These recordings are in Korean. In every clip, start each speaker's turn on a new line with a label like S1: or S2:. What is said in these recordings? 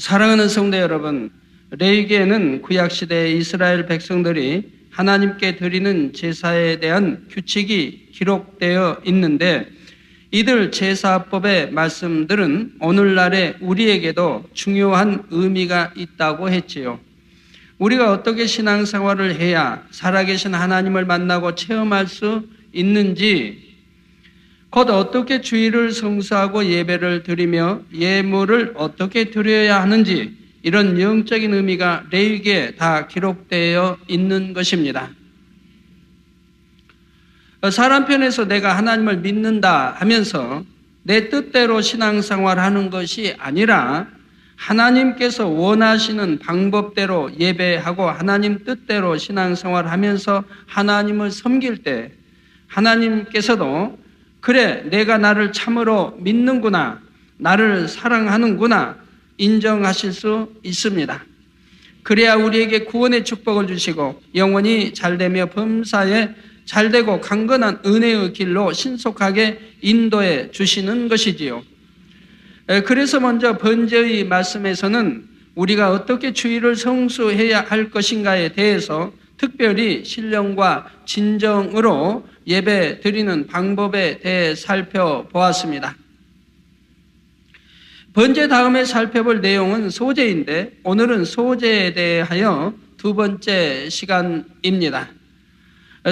S1: 사랑하는 성도 여러분, 레위기에는 구약시대 이스라엘 백성들이 하나님께 드리는 제사에 대한 규칙이 기록되어 있는데, 이들 제사법의 말씀들은 오늘날의 우리에게도 중요한 의미가 있다고 했지요. 우리가 어떻게 신앙생활을 해야 살아계신 하나님을 만나고 체험할 수 있는지, 곧 어떻게 주일을 성수하고 예배를 드리며 예물을 어떻게 드려야 하는지, 이런 영적인 의미가 레위기에 다 기록되어 있는 것입니다. 사람 편에서 내가 하나님을 믿는다 하면서 내 뜻대로 신앙생활하는 것이 아니라 하나님께서 원하시는 방법대로 예배하고 하나님 뜻대로 신앙생활하면서 하나님을 섬길 때 하나님께서도 그래, 내가 나를 참으로 믿는구나, 나를 사랑하는구나 인정하실 수 있습니다. 그래야 우리에게 구원의 축복을 주시고 영원히 잘되며 범사에 잘되고 강건한 은혜의 길로 신속하게 인도해 주시는 것이지요. 그래서 먼저 번제의 말씀에서는 우리가 어떻게 주일을 성수해야 할 것인가에 대해서 특별히 신령과 진정으로 예배 드리는 방법에 대해 살펴보았습니다. 번제 다음에 살펴볼 내용은 소제인데, 오늘은 소제에 대하여 두 번째 시간입니다.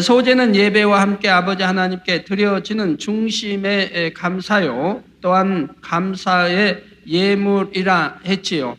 S1: 소제는 예배와 함께 아버지 하나님께 드려지는 중심의 감사요, 또한 감사의 예물이라 했지요.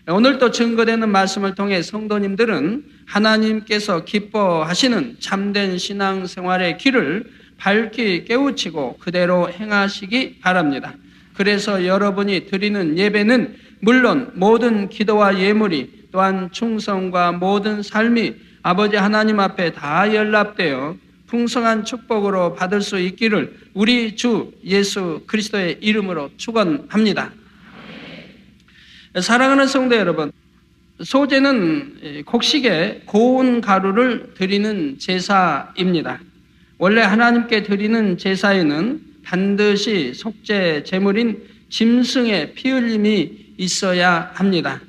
S1: 오늘도 증거되는 말씀을 통해 성도님들은 하나님께서 기뻐하시는 참된 신앙생활의 길을 밝히 깨우치고 그대로 행하시기 바랍니다. 그래서 여러분이 드리는 예배는 물론 모든 기도와 예물이, 또한 충성과 모든 삶이 아버지 하나님 앞에 다 연락되어 풍성한 축복으로 받을 수 있기를 우리 주 예수 그리스도의 이름으로 축원합니다. 사랑하는 성도 여러분, 소제는 곡식에 고운 가루를 드리는 제사입니다. 원래 하나님께 드리는 제사에는 반드시 속죄 제물인 짐승의 피 흘림이 있어야 합니다.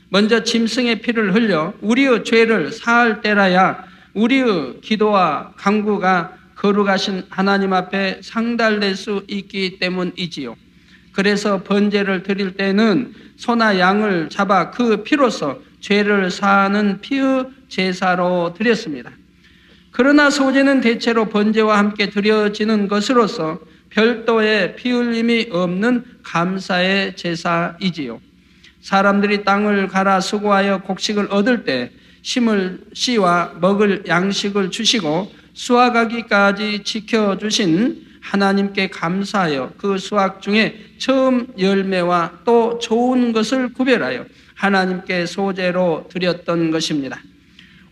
S1: 먼저 짐승의 피를 흘려 우리의 죄를 사할 때라야 우리의 기도와 간구가 거룩하신 하나님 앞에 상달될 수 있기 때문이지요. 그래서 번제를 드릴 때는 소나 양을 잡아 그 피로서 죄를 사하는 피의 제사로 드렸습니다. 그러나 소제는 대체로 번제와 함께 드려지는 것으로서 별도의 피 흘림이 없는 감사의 제사이지요. 사람들이 땅을 갈아 수고하여 곡식을 얻을 때 심을 씨와 먹을 양식을 주시고 수확하기까지 지켜주신 하나님께 감사하여 그 수확 중에 처음 열매와 또 좋은 것을 구별하여 하나님께 소제로 드렸던 것입니다.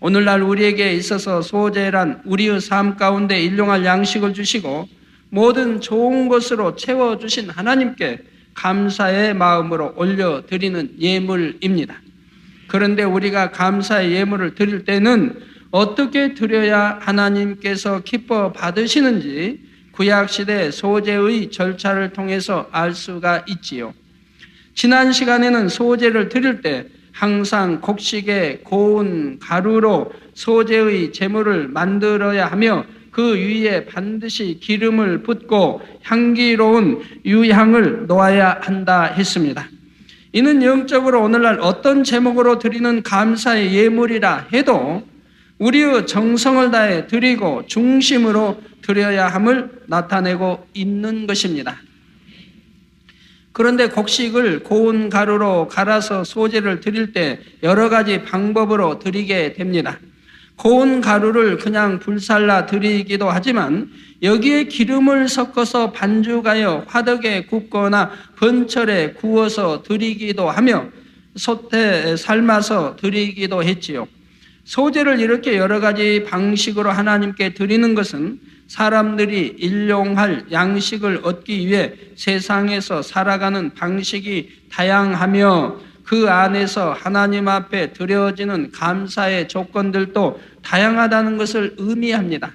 S1: 오늘날 우리에게 있어서 소제란 우리의 삶 가운데 일용할 양식을 주시고 모든 좋은 것으로 채워주신 하나님께 감사의 마음으로 올려드리는 예물입니다. 그런데 우리가 감사의 예물을 드릴 때는 어떻게 드려야 하나님께서 기뻐 받으시는지 구약시대 소제의 절차를 통해서 알 수가 있지요. 지난 시간에는 소제를 드릴 때 항상 곡식에 고운 가루로 소제의 제물을 만들어야 하며 그 위에 반드시 기름을 붓고 향기로운 유향을 놓아야 한다 했습니다. 이는 영적으로 오늘날 어떤 제목으로 드리는 감사의 예물이라 해도 우리의 정성을 다해 드리고 중심으로 드려야 함을 나타내고 있는 것입니다. 그런데 곡식을 고운 가루로 갈아서 소제를 드릴 때 여러 가지 방법으로 드리게 됩니다. 고운 가루를 그냥 불살라 드리기도 하지만 여기에 기름을 섞어서 반죽하여 화덕에 굽거나 번철에 구워서 드리기도 하며 솥에 삶아서 드리기도 했지요. 소제를 이렇게 여러 가지 방식으로 하나님께 드리는 것은 사람들이 일용할 양식을 얻기 위해 세상에서 살아가는 방식이 다양하며 그 안에서 하나님 앞에 드려지는 감사의 조건들도 다양하다는 것을 의미합니다.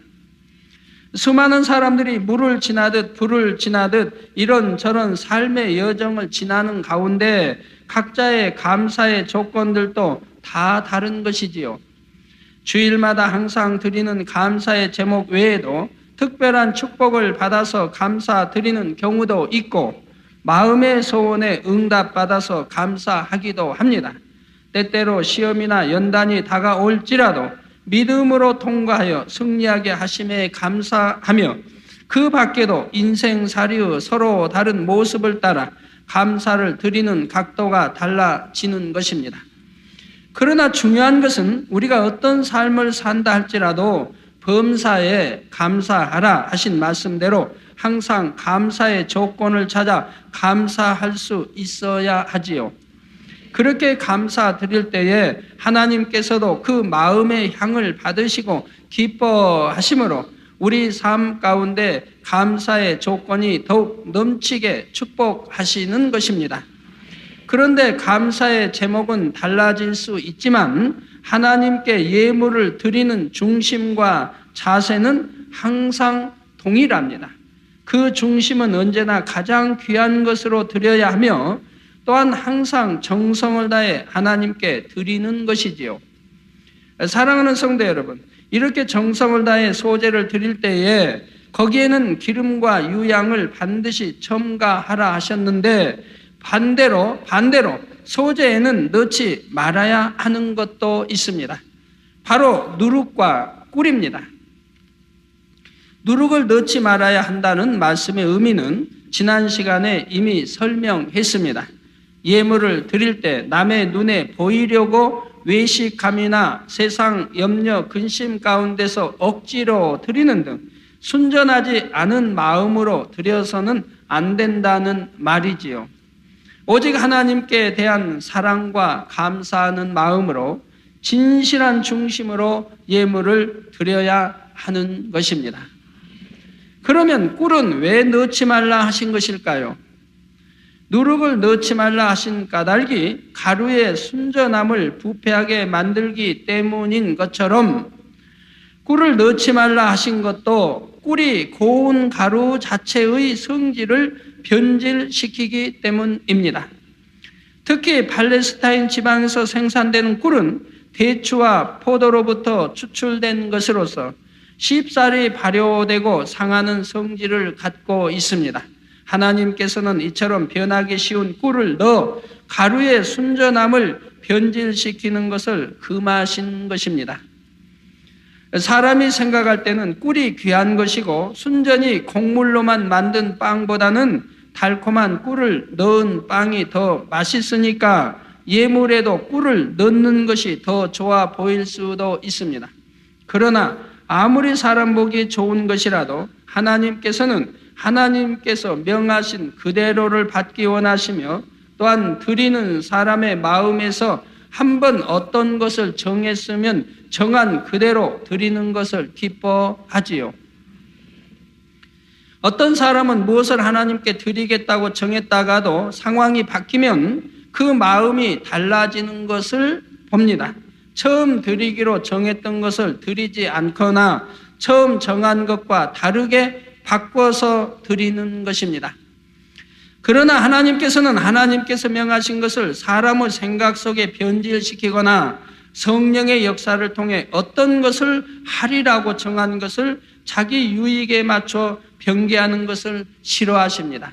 S1: 수많은 사람들이 물을 지나듯 불을 지나듯 이런저런 삶의 여정을 지나는 가운데 각자의 감사의 조건들도 다 다른 것이지요. 주일마다 항상 드리는 감사의 제목 외에도 특별한 축복을 받아서 감사드리는 경우도 있고 마음의 소원에 응답받아서 감사하기도 합니다. 때때로 시험이나 연단이 다가올지라도 믿음으로 통과하여 승리하게 하심에 감사하며 그 밖에도 인생살이의 서로 다른 모습을 따라 감사를 드리는 각도가 달라지는 것입니다. 그러나 중요한 것은 우리가 어떤 삶을 산다 할지라도 범사에 감사하라 하신 말씀대로 항상 감사의 조건을 찾아 감사할 수 있어야 하지요. 그렇게 감사드릴 때에 하나님께서도 그 마음의 향을 받으시고 기뻐하심으로 우리 삶 가운데 감사의 조건이 더욱 넘치게 축복하시는 것입니다. 그런데 감사의 제목은 달라질 수 있지만 하나님께 예물을 드리는 중심과 자세는 항상 동일합니다. 그 중심은 언제나 가장 귀한 것으로 드려야 하며 또한 항상 정성을 다해 하나님께 드리는 것이지요. 사랑하는 성도 여러분, 이렇게 정성을 다해 소제를 드릴 때에 거기에는 기름과 유향을 반드시 첨가하라 하셨는데 반대로 소제에는 넣지 말아야 하는 것도 있습니다. 바로 누룩과 꿀입니다. 누룩을 넣지 말아야 한다는 말씀의 의미는 지난 시간에 이미 설명했습니다. 예물을 드릴 때 남의 눈에 보이려고 외식감이나 세상 염려 근심 가운데서 억지로 드리는 등 순전하지 않은 마음으로 드려서는 안 된다는 말이지요. 오직 하나님께 대한 사랑과 감사하는 마음으로 진실한 중심으로 예물을 드려야 하는 것입니다. 그러면 꿀은 왜 넣지 말라 하신 것일까요? 누룩을 넣지 말라 하신 까닭이 가루의 순전함을 부패하게 만들기 때문인 것처럼 꿀을 넣지 말라 하신 것도 꿀이 고운 가루 자체의 성질을 변질시키기 때문입니다. 특히 팔레스타인 지방에서 생산되는 꿀은 대추와 포도로부터 추출된 것으로서 쉽사리 발효되고 상하는 성질을 갖고 있습니다. 하나님께서는 이처럼 변하기 쉬운 꿀을 넣어 가루의 순전함을 변질시키는 것을 금하신 것입니다. 사람이 생각할 때는 꿀이 귀한 것이고 순전히 곡물로만 만든 빵보다는 달콤한 꿀을 넣은 빵이 더 맛있으니까 예물에도 꿀을 넣는 것이 더 좋아 보일 수도 있습니다. 그러나 아무리 사람 보기 좋은 것이라도 하나님께서는 하나님께서 명하신 그대로를 받기 원하시며 또한 드리는 사람의 마음에서 한번 어떤 것을 정했으면 정한 그대로 드리는 것을 기뻐하지요. 어떤 사람은 무엇을 하나님께 드리겠다고 정했다가도 상황이 바뀌면 그 마음이 달라지는 것을 봅니다. 처음 드리기로 정했던 것을 드리지 않거나 처음 정한 것과 다르게 바꿔서 드리는 것입니다. 그러나 하나님께서는 하나님께서 명하신 것을 사람의 생각 속에 변질시키거나 성령의 역사를 통해 어떤 것을 하리라고 정한 것을 자기 유익에 맞춰 변개하는 것을 싫어하십니다.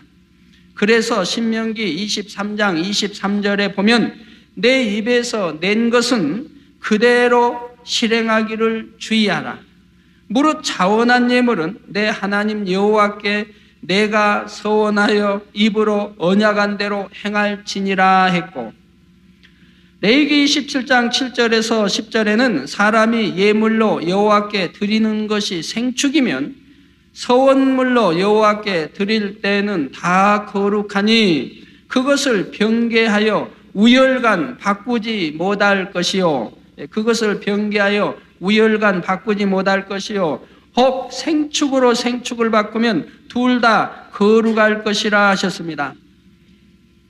S1: 그래서 신명기 23장 23절에 보면 내 입에서 낸 것은 그대로 실행하기를 주의하라. 무릇 자원한 예물은 내 하나님 여호와께 내가 서원하여 입으로 언약한 대로 행할지니라 했고, 레위기 27장 7절에서 10절에는 사람이 예물로 여호와께 드리는 것이 생축이면 서원물로 여호와께 드릴 때는 다 거룩하니 그것을 변개하여 우열간 바꾸지 못할 것이요, 그것을 변개하여 우열간 바꾸지 못할 것이요, 혹 생축으로 생축을 바꾸면 둘 다 거룩할 것이라 하셨습니다.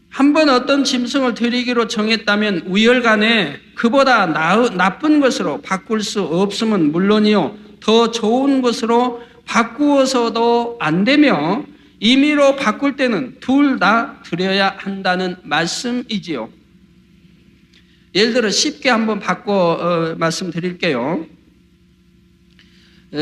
S1: 한번 어떤 짐승을 드리기로 정했다면 우열간에 그보다 나쁜 것으로 바꿀 수 없음은 물론이요, 더 좋은 것으로 바꾸어서도 안 되며 임의로 바꿀 때는 둘 다 드려야 한다는 말씀이지요. 예를 들어 쉽게 한번 바꿔 말씀드릴게요.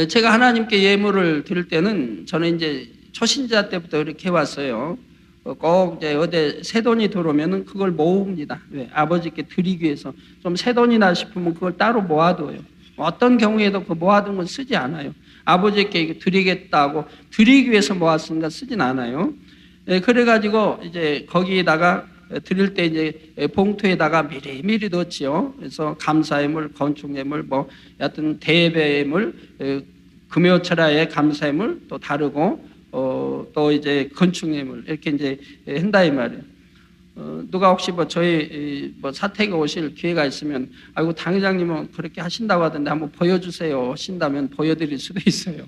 S1: 제가 하나님께 예물을 드릴 때는 저는 이제 초신자 때부터 이렇게 해왔어요. 꼭 이제 어디 새 돈이 들어오면은 그걸 모읍니다. 왜? 아버지께 드리기 위해서. 좀 새 돈이나 싶으면 그걸 따로 모아둬요. 어떤 경우에도 그 모아둔 건 쓰지 않아요. 아버지께 드리겠다고 드리기 위해서 모았으니까 쓰진 않아요. 그래가지고 이제 거기에다가 드릴 때 이제 봉투에다가 미리미리 넣지요. 그래서 감사예물, 건축예물, 뭐 여하튼 대예배예물, 금요철야의 감사예물 또 다르고 또 이제 건축예물 이렇게 이제 한다 이 말이에요. 누가 혹시 뭐 저희 뭐 사택에 오실 기회가 있으면 아이고 당회장님은 그렇게 하신다고 하던데 한번 보여주세요 하신다면 보여드릴 수도 있어요.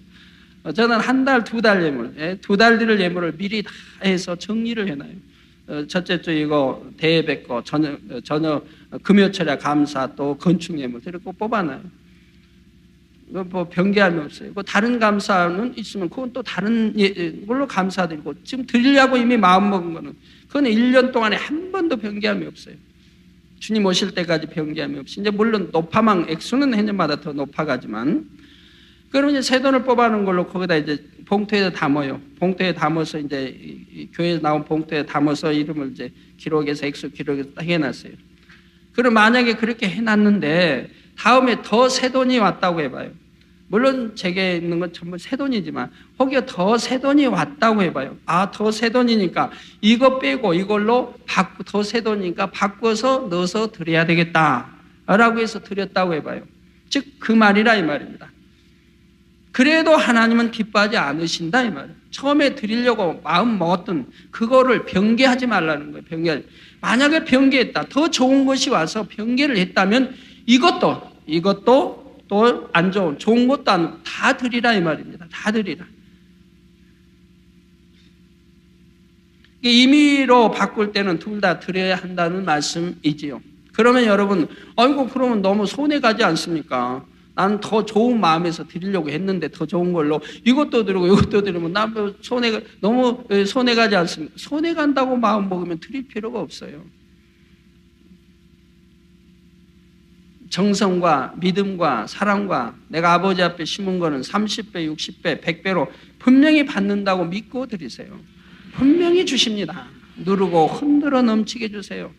S1: 저는 한 달, 두 달 예물, 두 달 드릴 예물을 미리 다 해서 정리를 해놔요. 첫째 주 이거 대예배 거, 저녁 금요철야 감사 또 건축예물 이렇게 뽑아놔요. 뭐 변개함이 없어요. 뭐 다른 감사는 있으면 그건 또 다른 걸로 감사드리고 지금 드리려고 이미 마음먹은 거는 그건 1년 동안에 한 번도 변개함이 없어요. 주님 오실 때까지 변개함이 없이 이제 물론 높아망 액수는 해년마다 더 높아가지만 그러면 이제 새 돈을 뽑아놓은 걸로 거기다 이제 봉투에 담아요. 봉투에 담아서 이제 교회에서 나온 봉투에 담아서 이름을 이제 기록해서 액수 기록해서 딱 해놨어요. 그럼 만약에 그렇게 해놨는데 다음에 더 새 돈이 왔다고 해봐요. 물론 제게 있는 건 전부 새 돈이지만 혹여 더 새 돈이 왔다고 해봐요. 아, 더 새 돈이니까 이거 빼고 이걸로 더 새 돈이니까 바꿔서 넣어서 드려야 되겠다 라고 해서 드렸다고 해봐요. 즉 그 말이라 이 말입니다. 그래도 하나님은 기뻐하지 않으신다 이 말이에요. 처음에 드리려고 마음 먹었던 그거를 변개하지 말라는 거예요. 변개. 만약에 변개했다, 더 좋은 것이 와서 변개를 했다면 이것도 또 안 좋은 것도 다 드리라 이 말입니다. 다 드리라. 임의로 바꿀 때는 둘 다 드려야 한다는 말씀이지요. 그러면 여러분, 아이고 그러면 너무 손해 가지 않습니까? 나는 더 좋은 마음에서 드리려고 했는데 더 좋은 걸로 이것도 드리고 이것도 드리면 나 너무 손해 가지 않습니까? 손해 간다고 마음 먹으면 드릴 필요가 없어요. 정성과 믿음과 사랑과 내가 아버지 앞에 심은 거는 30배, 60배, 100배로 분명히 받는다고 믿고 드리세요. 분명히 주십니다. 누르고 흔들어 넘치게 주세요.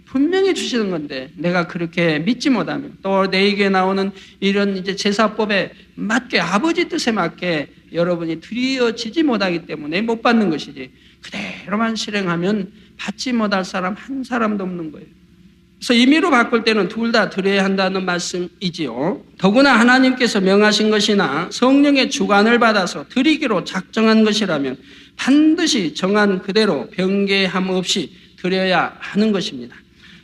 S1: 분명히 주시는 건데 내가 그렇게 믿지 못하면 또 내게 나오는 이런 이제 제사법에 맞게 아버지 뜻에 맞게 여러분이 드려지지 못하기 때문에 못 받는 것이지 그대로만 실행하면 받지 못할 사람 한 사람도 없는 거예요. 그래서 임의로 바꿀 때는 둘 다 드려야 한다는 말씀이지요. 더구나 하나님께서 명하신 것이나 성령의 주관을 받아서 드리기로 작정한 것이라면 반드시 정한 그대로 변개함 없이 드려야 하는 것입니다.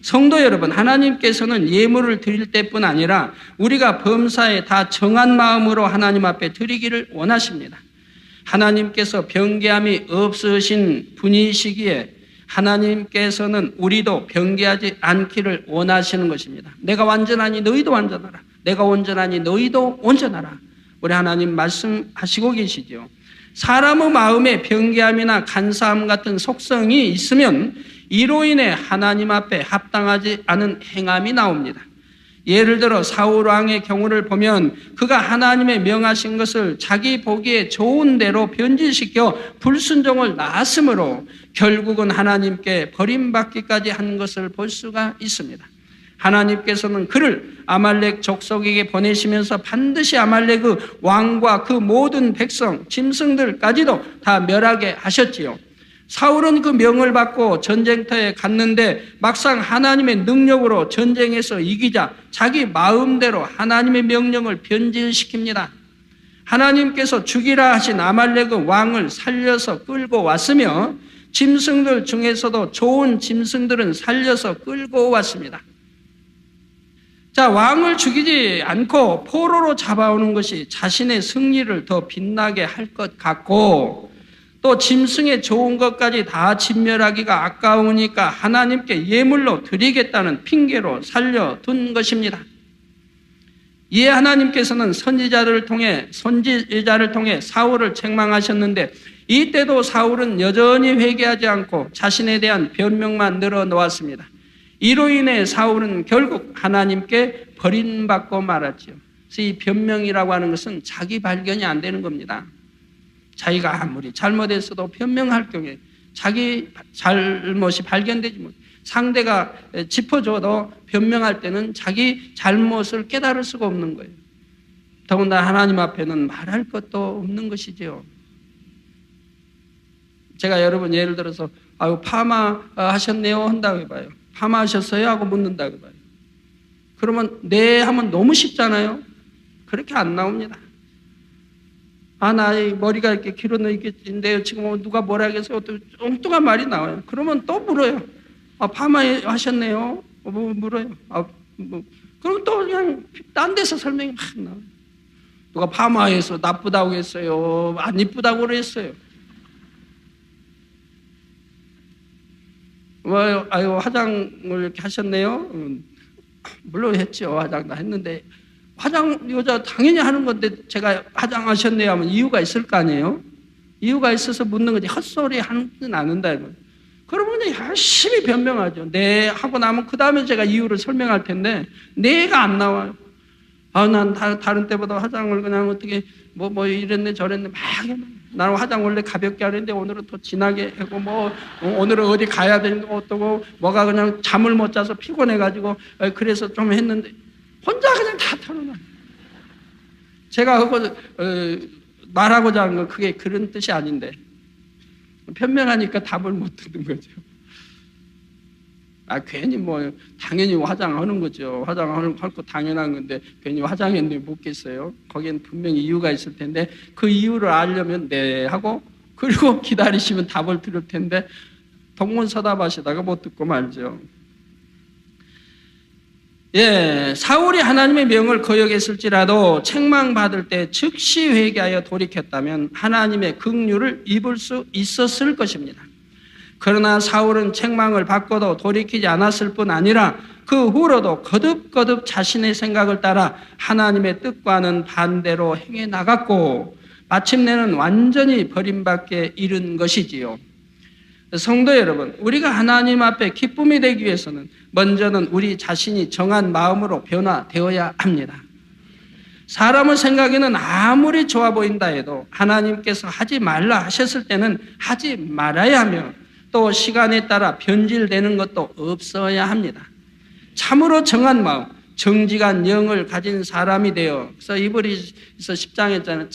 S1: 성도 여러분, 하나님께서는 예물을 드릴 때뿐 아니라 우리가 범사에 다 정한 마음으로 하나님 앞에 드리기를 원하십니다. 하나님께서 변개함이 없으신 분이시기에 하나님께서는 우리도 변개하지 않기를 원하시는 것입니다. 내가 완전하니 너희도 완전하라. 내가 온전하니 너희도 온전하라. 우리 하나님 말씀하시고 계시죠. 사람의 마음에 변개함이나 간사함 같은 속성이 있으면 이로 인해 하나님 앞에 합당하지 않은 행함이 나옵니다. 예를 들어 사울 왕의 경우를 보면 그가 하나님의 명하신 것을 자기 보기에 좋은 대로 변질시켜 불순종을 낳았으므로 결국은 하나님께 버림받기까지 한 것을 볼 수가 있습니다. 하나님께서는 그를 아말렉 족속에게 보내시면서 반드시 아말렉의 왕과 그 모든 백성, 짐승들까지도 다 멸하게 하셨지요. 사울은 그 명을 받고 전쟁터에 갔는데 막상 하나님의 능력으로 전쟁에서 이기자 자기 마음대로 하나님의 명령을 변질시킵니다. 하나님께서 죽이라 하신 아말렉의 왕을 살려서 끌고 왔으며 짐승들 중에서도 좋은 짐승들은 살려서 끌고 왔습니다. 자, 왕을 죽이지 않고 포로로 잡아오는 것이 자신의 승리를 더 빛나게 할 것 같고 또 짐승의 좋은 것까지 다 진멸하기가 아까우니까 하나님께 예물로 드리겠다는 핑계로 살려둔 것입니다. 이에 하나님께서는 선지자를 통해 사울을 책망하셨는데 이때도 사울은 여전히 회개하지 않고 자신에 대한 변명만 늘어놓았습니다. 이로 인해 사울은 결국 하나님께 버림받고 말았지요. 그래서 이 변명이라고 하는 것은 자기 발견이 안 되는 겁니다. 자기가 아무리 잘못했어도 변명할 경우에 자기 잘못이 발견되지 못해 상대가 짚어줘도 변명할 때는 자기 잘못을 깨달을 수가 없는 거예요. 더군다나 하나님 앞에는 말할 것도 없는 것이죠. 제가 여러분 예를 들어서 파마 하셨네요 한다고 해봐요. 파마 하셨어요? 하고 묻는다고 해봐요. 그러면 네 하면 너무 쉽잖아요. 그렇게 안 나옵니다. 나 머리가 이렇게 길었는데요. 지금 누가 뭐라 하겠어요? 또 엉뚱한 말이 나와요. 그러면 또 물어요. 파마 하셨네요? 물어요. 그럼 또 그냥 딴 데서 설명이 막 나와요. 누가 파마해서 나쁘다고 했어요? 안 이쁘다고 그랬어요? 화장을 이렇게 하셨네요? 물론 했죠. 화장 다 했는데 화장 여자 당연히 하는 건데 제가 화장하셨네요 하면 이유가 있을 거 아니에요? 이유가 있어서 묻는 거지 헛소리 하는 건 않는다. 그러면 열심히 변명하죠. 네 하고 나면 그 다음에 제가 이유를 설명할 텐데 네가 안 나와요. 난 다른 때보다 화장을 그냥 어떻게 뭐 이랬네 저랬네 막 나는 화장 원래 가볍게 하는데 오늘은 더 진하게 하고 오늘은 어디 가야 되는 거 어떠고 뭐가 그냥 잠을 못 자서 피곤해가지고 그래서 좀 했는데 혼자 그냥 다 털어놔요. 제가 그거 말하고자 하는 건 그게 그런 뜻이 아닌데 변명하니까 답을 못 듣는 거죠. 괜히 당연히 화장하는 거죠. 화장할 거 당연한 건데 괜히 화장했는데 묻겠어요. 거기엔 분명히 이유가 있을 텐데 그 이유를 알려면 네 하고 그리고 기다리시면 답을 들을 텐데 동문서답하시다가 못 듣고 말죠. 사울이 하나님의 명을 거역했을지라도 책망받을 때 즉시 회개하여 돌이켰다면 하나님의 긍휼을 입을 수 있었을 것입니다. 그러나 사울은 책망을 받고도 돌이키지 않았을 뿐 아니라 그 후로도 거듭거듭 자신의 생각을 따라 하나님의 뜻과는 반대로 행해 나갔고 마침내는 완전히 버림받게 이른 것이지요. 성도 여러분, 우리가 하나님 앞에 기쁨이 되기 위해서는 먼저는 우리 자신이 정한 마음으로 변화되어야 합니다. 사람의 생각에는 아무리 좋아 보인다 해도 하나님께서 하지 말라 하셨을 때는 하지 말아야 하며 또 시간에 따라 변질되는 것도 없어야 합니다. 참으로 정한 마음, 정직한 영을 가진 사람이 되어 그래서 이브리서 10장에 했잖아요.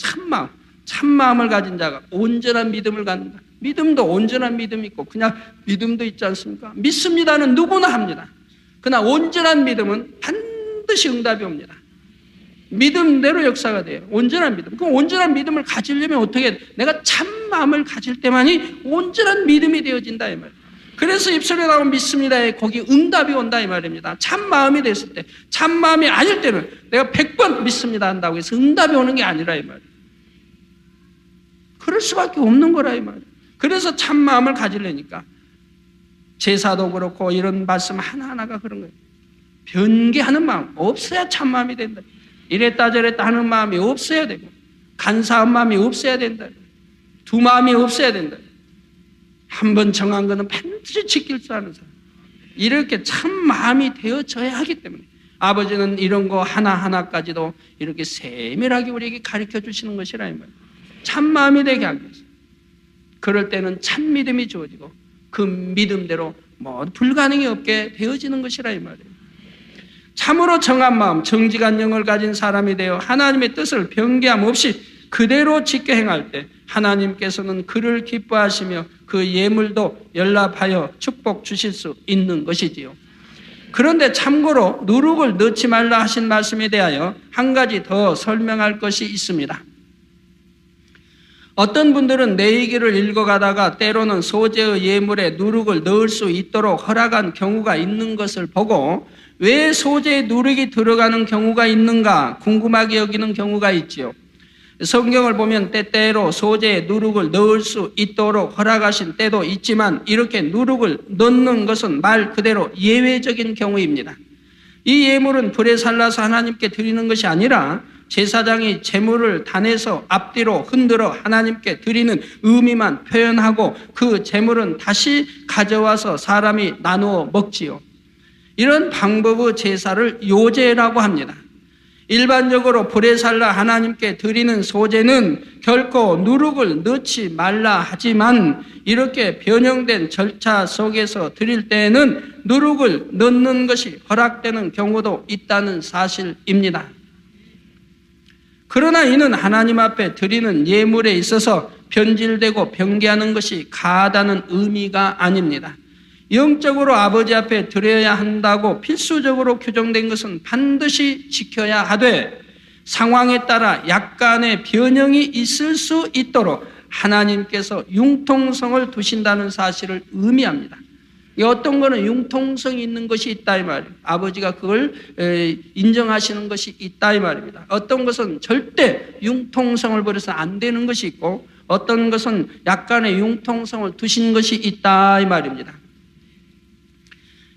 S1: 참마음을 가진 자가 온전한 믿음을 갖는다. 믿음도 온전한 믿음이 있고 그냥 믿음도 있지 않습니까? 믿습니다는 누구나 합니다. 그러나 온전한 믿음은 반드시 응답이 옵니다. 믿음대로 역사가 돼요. 온전한 믿음. 그럼 온전한 믿음을 가지려면 어떻게 내가 참 마음을 가질 때만이 온전한 믿음이 되어진다 이 말이에요. 그래서 입술에 나오면 믿습니다에 거기 응답이 온다 이 말입니다. 참 마음이 됐을 때, 참 마음이 아닐 때는 내가 100번 믿습니다 한다고 해서 응답이 오는 게 아니라 이 말이에요. 그럴 수밖에 없는 거라 이 말이에요. 그래서 참 마음을 가지려니까 제사도 그렇고 이런 말씀 하나하나가 그런 거예요. 변개하는 마음 없어야 참 마음이 된다. 이랬다 저랬다 하는 마음이 없어야 되고 간사한 마음이 없어야 된다. 두 마음이 없어야 된다. 한 번 정한 거는 반드시 지킬 줄 아는 사람. 이렇게 참 마음이 되어져야 하기 때문에 아버지는 이런 거 하나하나까지도 이렇게 세밀하게 우리에게 가르쳐 주시는 것이라 이 말이에요. 참 마음이 되게 하기 위해서. 그럴 때는 참 믿음이 주어지고 그 믿음대로 불가능이 없게 되어지는 것이라 이 말이에요. 참으로 정한 마음, 정직한 영을 가진 사람이 되어 하나님의 뜻을 변개함 없이 그대로 지켜 행할 때 하나님께서는 그를 기뻐하시며 그 예물도 연락하여 축복 주실 수 있는 것이지요. 그런데 참고로 누룩을 넣지 말라 하신 말씀에 대하여 한 가지 더 설명할 것이 있습니다. 어떤 분들은 내 얘기를 읽어가다가 때로는 소재의 예물에 누룩을 넣을 수 있도록 허락한 경우가 있는 것을 보고 왜 소재에 누룩이 들어가는 경우가 있는가 궁금하게 여기는 경우가 있지요. 성경을 보면 때때로 소재에 누룩을 넣을 수 있도록 허락하신 때도 있지만 이렇게 누룩을 넣는 것은 말 그대로 예외적인 경우입니다. 이 예물은 불에 살라서 하나님께 드리는 것이 아니라 제사장이 제물을 단에서 앞뒤로 흔들어 하나님께 드리는 의미만 표현하고 그 제물은 다시 가져와서 사람이 나누어 먹지요. 이런 방법의 제사를 요제라고 합니다. 일반적으로 불에 살라 하나님께 드리는 소제는 결코 누룩을 넣지 말라 하지만 이렇게 변형된 절차 속에서 드릴 때에는 누룩을 넣는 것이 허락되는 경우도 있다는 사실입니다. 그러나 이는 하나님 앞에 드리는 예물에 있어서 변질되고 변개하는 것이 가하다는 의미가 아닙니다. 영적으로 아버지 앞에 드려야 한다고 필수적으로 규정된 것은 반드시 지켜야 하되 상황에 따라 약간의 변형이 있을 수 있도록 하나님께서 융통성을 두신다는 사실을 의미합니다. 어떤 거는 융통성이 있는 것이 있다 이 말이에요. 아버지가 그걸 인정하시는 것이 있다 이 말입니다. 어떤 것은 절대 융통성을 버려서 안 되는 것이 있고 어떤 것은 약간의 융통성을 두신 것이 있다 이 말입니다.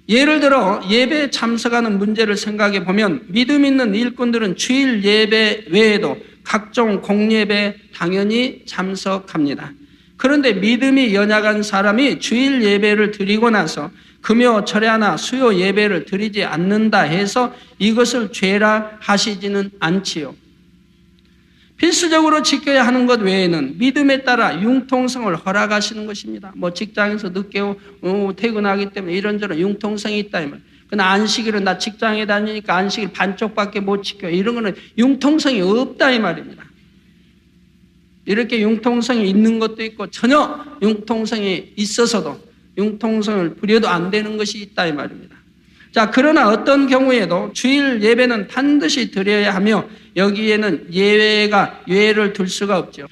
S1: 예를 들어 예배에 참석하는 문제를 생각해 보면 믿음 있는 일꾼들은 주일 예배 외에도 각종 공예배에 당연히 참석합니다. 그런데 믿음이 연약한 사람이 주일 예배를 드리고 나서 금요 철야나 수요 예배를 드리지 않는다 해서 이것을 죄라 하시지는 않지요. 필수적으로 지켜야 하는 것 외에는 믿음에 따라 융통성을 허락하시는 것입니다. 직장에서 늦게 퇴근하기 때문에 이런저런 융통성이 있다 이 말. 그러나 안식일은 나 직장에 다니니까 안식일 반쪽밖에 못 지켜. 이런 거는 융통성이 없다 이 말입니다. 이렇게 융통성이 있는 것도 있고 전혀 융통성이 있어서도 융통성을 부려도 안 되는 것이 있다 이 말입니다. 자, 그러나 어떤 경우에도 주일 예배는 반드시 드려야 하며 여기에는 예외를 둘 수가 없죠.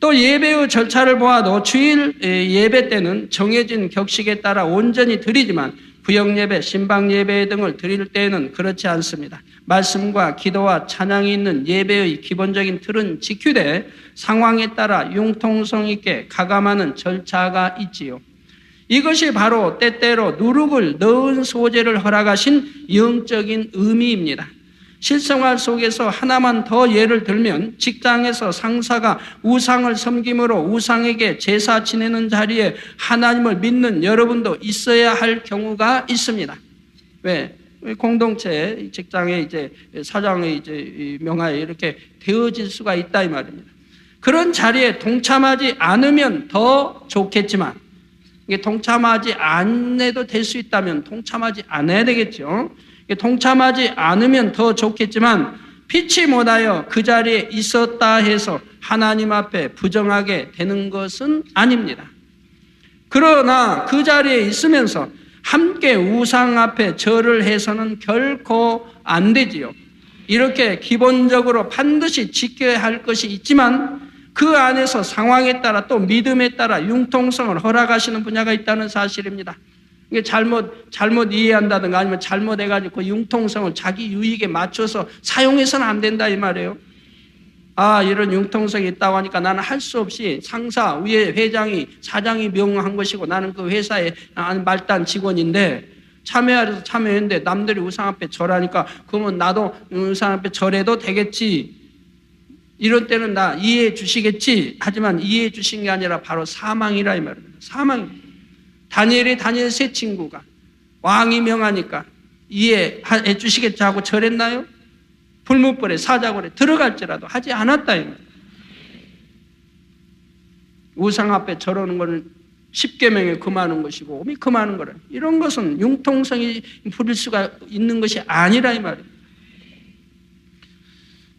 S1: 또 예배의 절차를 보아도 주일 예배 때는 정해진 격식에 따라 온전히 드리지만 구역 예배, 신방 예배 등을 드릴 때에는 그렇지 않습니다. 말씀과 기도와 찬양이 있는 예배의 기본적인 틀은 지키되 상황에 따라 융통성 있게 가감하는 절차가 있지요. 이것이 바로 때때로 누룩을 넣은 소재를 허락하신 영적인 의미입니다. 실생활 속에서 하나만 더 예를 들면 직장에서 상사가 우상을 섬김으로 우상에게 제사 지내는 자리에 하나님을 믿는 여러분도 있어야 할 경우가 있습니다. 왜? 공동체 직장에 이제 사장의 이제 명하에 이렇게 되어질 수가 있다 이 말입니다. 그런 자리에 동참하지 않으면 더 좋겠지만 이게 동참하지 않아도 될 수 있다면 동참하지 않아야 되겠죠. 동참하지 않으면 더 좋겠지만 피치 못하여 그 자리에 있었다 해서 하나님 앞에 부정하게 되는 것은 아닙니다. 그러나 그 자리에 있으면서 함께 우상 앞에 절을 해서는 결코 안 되지요. 이렇게 기본적으로 반드시 지켜야 할 것이 있지만 그 안에서 상황에 따라 또 믿음에 따라 융통성을 허락하시는 분야가 있다는 사실입니다. 이게 잘못 이해한다든가 아니면 잘못해가지고 그 융통성을 자기 유익에 맞춰서 사용해서는 안 된다 이 말이에요. 이런 융통성이 있다고 하니까 나는 할 수 없이 상사, 위에 회장이, 사장이 명한 것이고 나는 그 회사의 말단 직원인데 참여해서 참여했는데 남들이 우상 앞에 절하니까 그러면 나도 우상 앞에 절해도 되겠지. 이런 때는 나 이해해 주시겠지. 하지만 이해해 주신 게 아니라 바로 사망이라 이 말입니다. 사망입니다. 다니엘 세 친구가 왕이 명하니까 이해해 주시겠지 하고 절했나요? 불문벌에 사자굴에 들어갈지라도 하지 않았다 이 말이에요. 우상 앞에 절하는 것은 10계명에 금하는 것이고 오미 금하는 거라. 이런 것은 융통성이 부릴 수가 있는 것이 아니라 이 말이에요.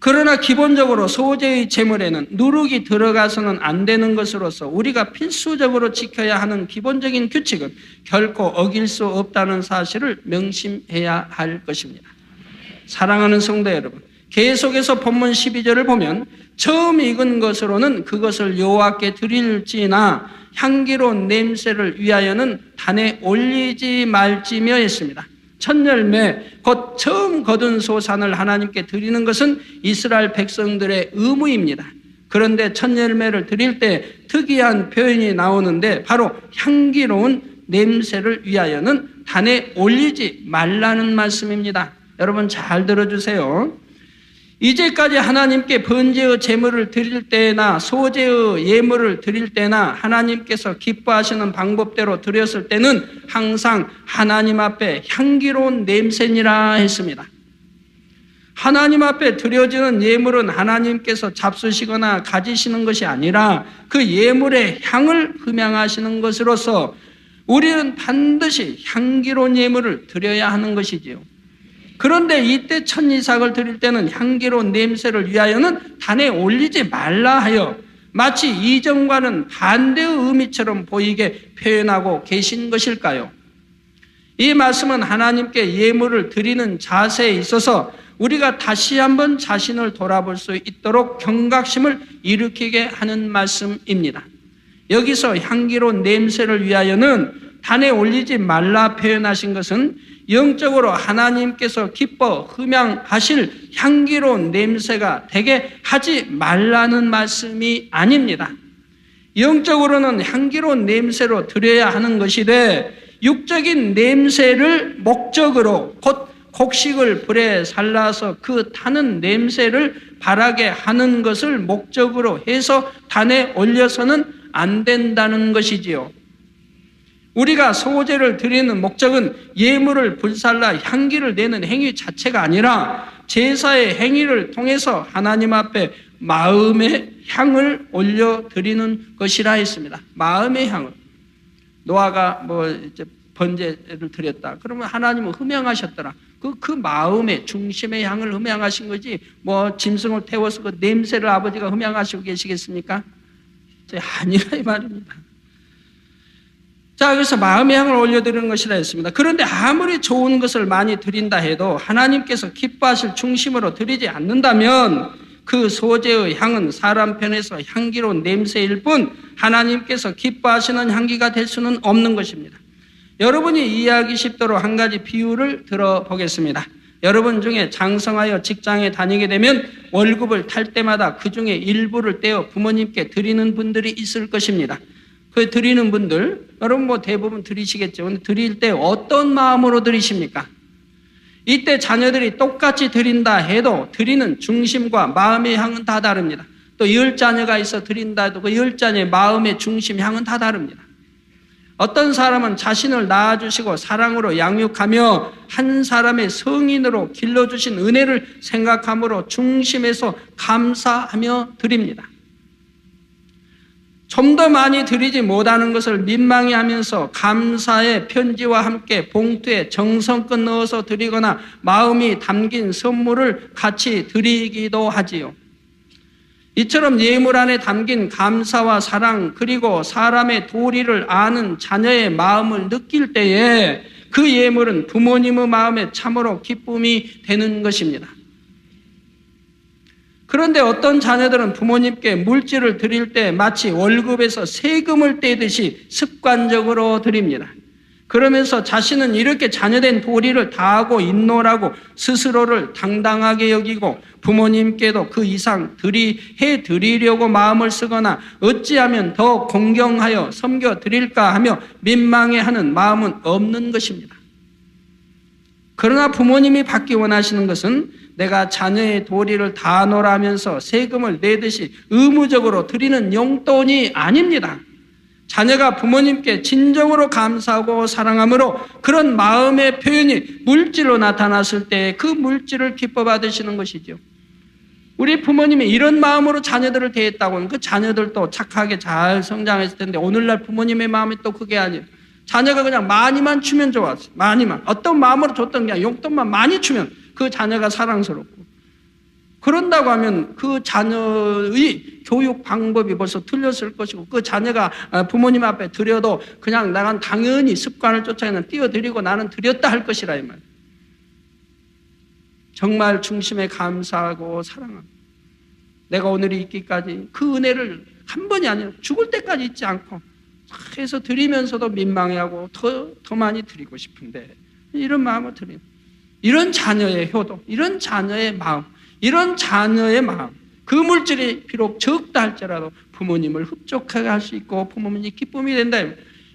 S1: 그러나 기본적으로 소재의 제물에는 누룩이 들어가서는 안 되는 것으로서 우리가 필수적으로 지켜야 하는 기본적인 규칙은 결코 어길 수 없다는 사실을 명심해야 할 것입니다. 사랑하는 성도 여러분, 계속해서 본문 12절을 보면 처음 익은 것으로는 그것을 여호와께 드릴지나 향기로운 냄새를 위하여는 단에 올리지 말지며 했습니다. 첫 열매, 곧 처음 거둔 소산을 하나님께 드리는 것은 이스라엘 백성들의 의무입니다. 그런데 첫 열매를 드릴 때 특이한 표현이 나오는데 바로 향기로운 냄새를 위하여는 단에 올리지 말라는 말씀입니다. 여러분 잘 들어주세요. 이제까지 하나님께 번제의 제물을 드릴 때나 소제의 예물을 드릴 때나 하나님께서 기뻐하시는 방법대로 드렸을 때는 항상 하나님 앞에 향기로운 냄새니라 했습니다. 하나님 앞에 드려지는 예물은 하나님께서 잡수시거나 가지시는 것이 아니라 그 예물의 향을 흠양하시는 것으로서 우리는 반드시 향기로운 예물을 드려야 하는 것이지요. 그런데 이때 첫 이삭을 드릴 때는 향기로운 냄새를 위하여는 단에 올리지 말라 하여 마치 이전과는 반대의 의미처럼 보이게 표현하고 계신 것일까요? 이 말씀은 하나님께 예물을 드리는 자세에 있어서 우리가 다시 한번 자신을 돌아볼 수 있도록 경각심을 일으키게 하는 말씀입니다. 여기서 향기로운 냄새를 위하여는 단에 올리지 말라 표현하신 것은 영적으로 하나님께서 기뻐 흠양하실 향기로운 냄새가 되게 하지 말라는 말씀이 아닙니다. 영적으로는 향기로운 냄새로 드려야 하는 것이되 육적인 냄새를 목적으로 곧 곡식을 불에 살라서 그 타는 냄새를 바라게 하는 것을 목적으로 해서 단에 올려서는 안 된다는 것이지요. 우리가 소제를 드리는 목적은 예물을 불살라 향기를 내는 행위 자체가 아니라 제사의 행위를 통해서 하나님 앞에 마음의 향을 올려드리는 것이라 했습니다. 마음의 향을. 노아가 이제 번제를 드렸다. 그러면 하나님은 흠양하셨더라. 그 마음의 중심의 향을 흠양하신 거지 짐승을 태워서 그 냄새를 아버지가 흠양하시고 계시겠습니까? 아니라 이 말입니다. 자, 그래서 마음의 향을 올려드리는 것이라 했습니다. 그런데 아무리 좋은 것을 많이 드린다 해도 하나님께서 기뻐하실 중심으로 드리지 않는다면 그 소제의 향은 사람 편에서 향기로운 냄새일 뿐 하나님께서 기뻐하시는 향기가 될 수는 없는 것입니다. 여러분이 이해하기 쉽도록 한 가지 비유를 들어보겠습니다. 여러분 중에 장성하여 직장에 다니게 되면 월급을 탈 때마다 그 중에 일부를 떼어 부모님께 드리는 분들이 있을 것입니다. 그 드리는 분들, 여러분 대부분 드리시겠죠. 근데 드릴 때 어떤 마음으로 드리십니까? 이때 자녀들이 똑같이 드린다 해도 드리는 중심과 마음의 향은 다 다릅니다. 또 10자녀가 있어 드린다 해도 그 10자녀의 마음의 중심 향은 다 다릅니다. 어떤 사람은 자신을 낳아주시고 사랑으로 양육하며 한 사람의 성인으로 길러주신 은혜를 생각함으로 중심에서 감사하며 드립니다. 좀 더 많이 드리지 못하는 것을 민망해하면서 감사의 편지와 함께 봉투에 정성껏 넣어서 드리거나 마음이 담긴 선물을 같이 드리기도 하지요. 이처럼 예물 안에 담긴 감사와 사랑 그리고 사람의 도리를 아는 자녀의 마음을 느낄 때에 그 예물은 부모님의 마음에 참으로 기쁨이 되는 것입니다. 그런데 어떤 자녀들은 부모님께 물질을 드릴 때 마치 월급에서 세금을 떼듯이 습관적으로 드립니다. 그러면서 자신은 이렇게 자녀된 도리를 다하고 있노라고 스스로를 당당하게 여기고 부모님께도 그 이상 해드리려고 마음을 쓰거나 어찌하면 더 공경하여 섬겨드릴까 하며 민망해하는 마음은 없는 것입니다. 그러나 부모님이 받기 원하시는 것은 내가 자녀의 도리를 다하노라면서 세금을 내듯이 의무적으로 드리는 용돈이 아닙니다. 자녀가 부모님께 진정으로 감사하고 사랑함으로 그런 마음의 표현이 물질로 나타났을 때 그 물질을 기뻐 받으시는 것이죠. 우리 부모님이 이런 마음으로 자녀들을 대했다고는 그 자녀들도 착하게 잘 성장했을 텐데 오늘날 부모님의 마음이 또 그게 아니에요. 자녀가 그냥 많이만 주면 좋았어요. 많이만. 어떤 마음으로 줬던 게 아니라 용돈만 많이 주면 그 자녀가 사랑스럽고 그런다고 하면 그 자녀의 교육 방법이 벌써 틀렸을 것이고 그 자녀가 부모님 앞에 드려도 그냥 나는 당연히 습관을 쫓아 그냥 띄워드리고 나는 드렸다 할 것이라 이 말. 정말 중심에 감사하고 사랑하고 내가 오늘이 있기까지 그 은혜를 한 번이 아니라 죽을 때까지 잊지 않고 해서 드리면서도 민망해하고 더 많이 드리고 싶은데 이런 마음을 드리는 이런 자녀의 효도, 이런 자녀의 마음, 이런 자녀의 마음 그 물질이 비록 적다 할지라도 부모님을 흡족하게 할 수 있고 부모님이 기쁨이 된다.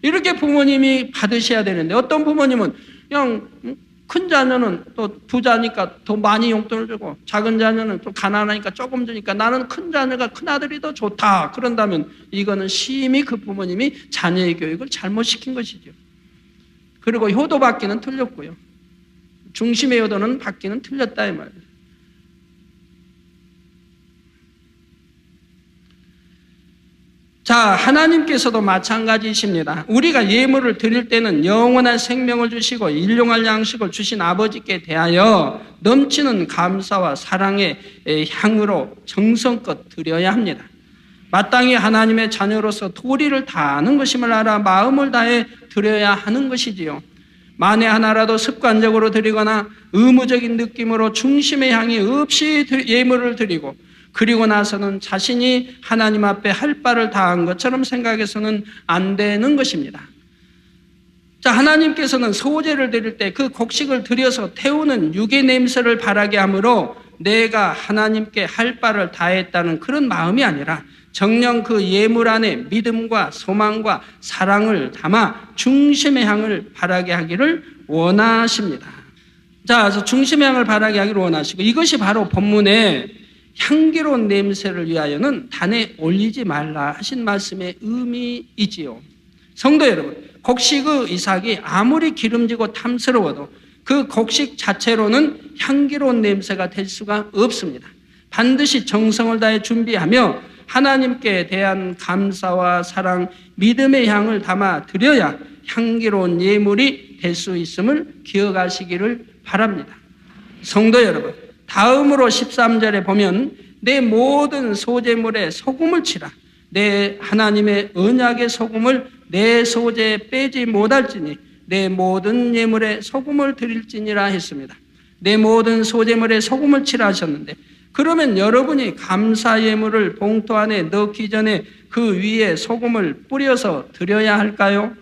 S1: 이렇게 부모님이 받으셔야 되는데 어떤 부모님은 그냥 큰 자녀는 또 부자니까 더 많이 용돈을 주고, 작은 자녀는 또 가난하니까 조금 주니까 나는 큰 자녀가 큰 아들이 더 좋다 그런다면 이거는 심히 그 부모님이 자녀의 교육을 잘못시킨 것이죠. 그리고 효도 받기는 틀렸고요, 중심의 효도는 받기는 틀렸다 이 말이에요. 자, 하나님께서도 마찬가지이십니다. 우리가 예물을 드릴 때는 영원한 생명을 주시고 일용할 양식을 주신 아버지께 대하여 넘치는 감사와 사랑의 향으로 정성껏 드려야 합니다. 마땅히 하나님의 자녀로서 도리를 다하는 것임을 알아 마음을 다해 드려야 하는 것이지요. 만에 하나라도 습관적으로 드리거나 의무적인 느낌으로 중심의 향이 없이 예물을 드리고 그리고 나서는 자신이 하나님 앞에 할 바를 다한 것처럼 생각해서는 안 되는 것입니다. 자, 하나님께서는 소제를 드릴 때 그 곡식을 들여서 태우는 육의 냄새를 바라게 하므로 내가 하나님께 할 바를 다했다는 그런 마음이 아니라 정녕 그 예물 안에 믿음과 소망과 사랑을 담아 중심의 향을 바라게 하기를 원하십니다. 자, 그래서 중심의 향을 바라게 하기를 원하시고, 이것이 바로 본문의 향기로운 냄새를 위하여는 단에 올리지 말라 하신 말씀의 의미이지요. 성도 여러분, 곡식의 이삭이 아무리 기름지고 탐스러워도 그 곡식 자체로는 향기로운 냄새가 될 수가 없습니다. 반드시 정성을 다해 준비하며 하나님께 대한 감사와 사랑, 믿음의 향을 담아 드려야 향기로운 예물이 될 수 있음을 기억하시기를 바랍니다. 성도 여러분, 다음으로 13절에 보면 내 모든 소재물에 소금을 치라. 내 하나님의 언약의 소금을 내 소재에 빼지 못할지니 내 모든 예물에 소금을 드릴지니라 했습니다. 내 모든 소재물에 소금을 치라 하셨는데, 그러면 여러분이 감사 예물을 봉투 안에 넣기 전에 그 위에 소금을 뿌려서 드려야 할까요?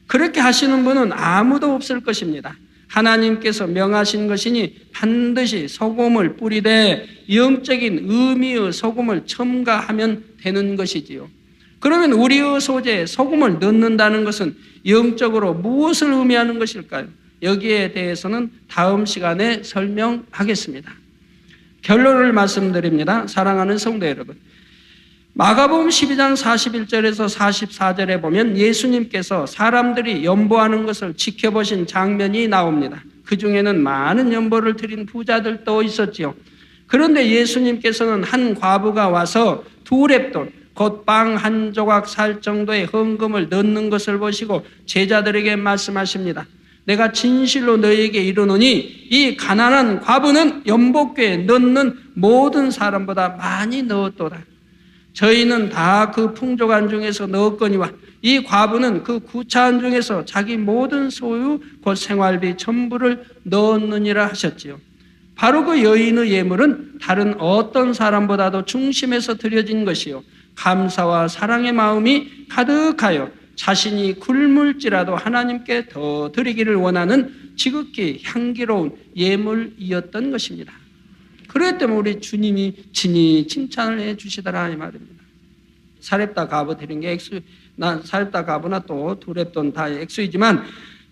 S1: 그렇게 하시는 분은 아무도 없을 것입니다. 하나님께서 명하신 것이니 반드시 소금을 뿌리되 영적인 의미의 소금을 첨가하면 되는 것이지요. 그러면 우리의 소재에 소금을 넣는다는 것은 영적으로 무엇을 의미하는 것일까요? 여기에 대해서는 다음 시간에 설명하겠습니다. 결론을 말씀드립니다. 사랑하는 성도 여러분, 마가복음 12장 41절에서 44절에 보면 예수님께서 사람들이 연보하는 것을 지켜보신 장면이 나옵니다. 그 중에는 많은 연보를 드린 부자들도 있었지요. 그런데 예수님께서는 한 과부가 와서 2렙돈, 곧 빵 한 조각 살 정도의 헌금을 넣는 것을 보시고 제자들에게 말씀하십니다. 내가 진실로 너희에게 이르노니 이 가난한 과부는 연복궤에 넣는 모든 사람보다 많이 넣었도다. 저희는 다 그 풍족한 중에서 넣었거니와 이 과부는 그 구차한 중에서 자기 모든 소유 곧 생활비 전부를 넣었느니라 하셨지요. 바로 그 여인의 예물은 다른 어떤 사람보다도 중심에서 드려진 것이요, 감사와 사랑의 마음이 가득하여 자신이 굶을지라도 하나님께 더 드리기를 원하는 지극히 향기로운 예물이었던 것입니다. 그렇기 때문에 우리 주님이 친히 칭찬을 해 주시더라 이 말입니다. 사렙다 가부 드린 게 액수, 사렙다 가부나 또 2렙돈 다 액수이지만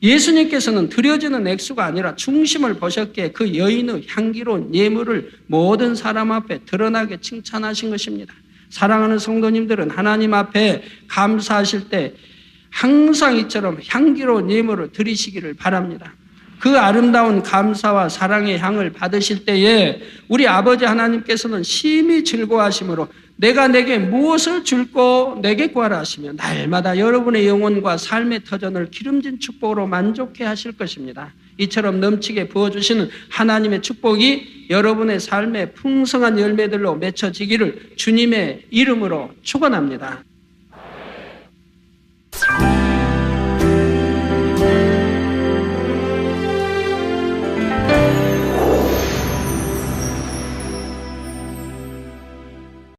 S1: 예수님께서는 드려지는 액수가 아니라 중심을 보셨기에 그 여인의 향기로운 예물을 모든 사람 앞에 드러나게 칭찬하신 것입니다. 사랑하는 성도님들은 하나님 앞에 감사하실 때 항상 이처럼 향기로운 예물을 드리시기를 바랍니다. 그 아름다운 감사와 사랑의 향을 받으실 때에 우리 아버지 하나님께서는 심히 즐거워하심으로 내가 내게 무엇을 줄고 내게 구하라 하시며 날마다 여러분의 영혼과 삶의 터전을 기름진 축복으로 만족해 하실 것입니다. 이처럼 넘치게 부어주시는 하나님의 축복이 여러분의 삶의 풍성한 열매들로 맺혀지기를 주님의 이름으로 축원합니다.